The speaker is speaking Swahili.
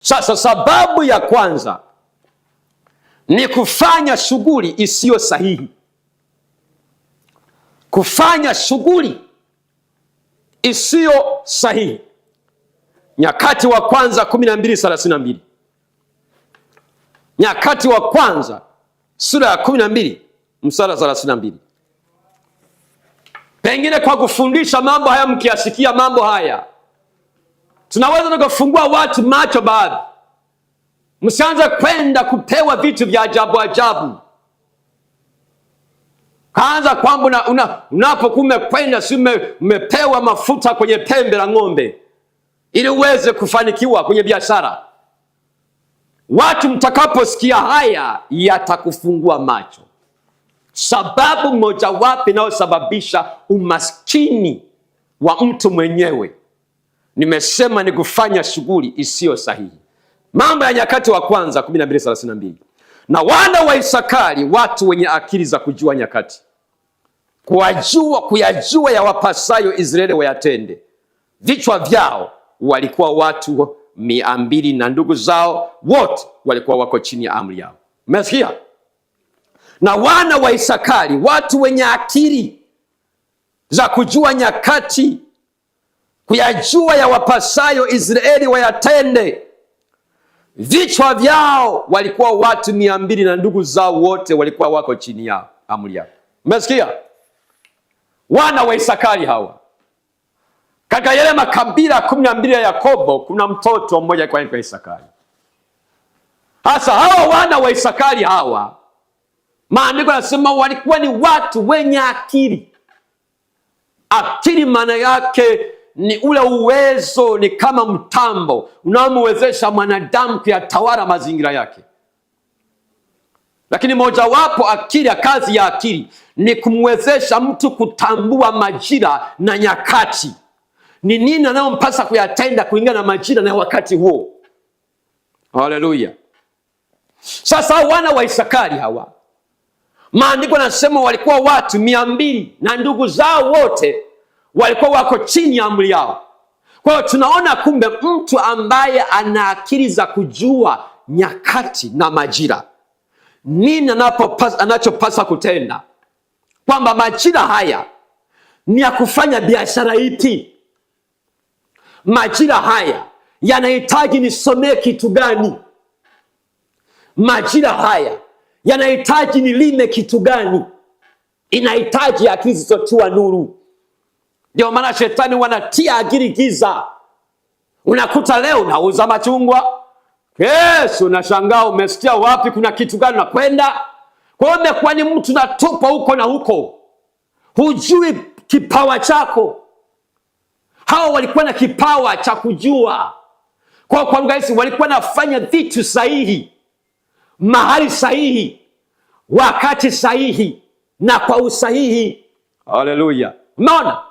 Sasa sababu ya kwanza ni kufanya shughuli isiyo sahihi. Kufanya shughuli isiyo sahihi. Nyakati wa kwanza 12:32. Nyakati wa kwanza sura ya 12 mstari 32. Pengine kwa kufundisha mambo haya, mkiasikia mambo haya, tunaweza tukafungua watu macho baadhi. Msianze kwenda kupewa vitu vya ajabu ajabu. Kaanza kwamba unapokuwa umekwenda si umepewa mafuta kwenye pembe la ng'ombe ili uweze kufanikiwa kwenye biashara. Watu mtakaposikia haya yatakufungua macho. Sababu mojawapo inayosababisha umaskini wa mtu mwenyewe, nimesema ni kufanya shughuli isiyo sahihi. Mambo ya Nyakati wa kwanza 12:32. Na wana wa Isakari, watu wenye akili za kujua nyakati, kuyajua ya wapasayo Israeli wayatende. Vichwa vyao walikuwa watu 200 na ndugu zao wote walikuwa wako chini ya amri yao. Umesikia? Na wana wa Isakari, watu wenye akili za kujua nyakati, kuyajua ya wapasayo Israeli wayatende. Vichwa vyao walikuwa watu 200 na ndugu zao wote walikuwa wako chini ya amri yao. Umesikia? Wana wa Isakari hawa. Katika yale makabila 12 ya Yakobo, kuna mtoto mmoja kwa Isakari. Hasa hawa wana wa Isakari hawa, maandiko yanasema walikuwa ni watu wenye akili. Akili maana yake ni ule uwezo, ni kama mtambo unaomwezesha mwanadamu kuyatawala mazingira yake. Lakini mojawapo kazi ya akili ni kumwezesha mtu kutambua majira na nyakati. Ni nini anayompasa kuyatenda kulingana na majira na wakati huo. Haleluya. Sasa wana wa Isakari hawa, maandiko yanasema walikuwa watu 200 na ndugu zao wote walikuwa wako chini ya amri yao. Kwa hiyo tunaona kumbe mtu ambaye ana akili za kujua nyakati na majira, nini anachopasa kutenda, kwamba majira haya ni ya kufanya biashara ipi, majira haya yanahitaji nisomee kitu gani, majira haya yanahitaji nilime kitu gani. Inahitaji akili zilizotiwa nuru. Ndio maana shetani wanatia akili giza. Unakuta leo unauza machungwa, kesho unashangaa umesikia wapi kuna kitu gani unakwenda. Kwa hiyo umekuwa ni mtu natupa huko na huko, hujui kipawa chako. Hawa walikuwa na kipawa cha kujua. Kwa lugha hizi walikuwa nafanya vitu sahihi, mahali sahihi, wakati sahihi na kwa usahihi. Haleluya. Unaona?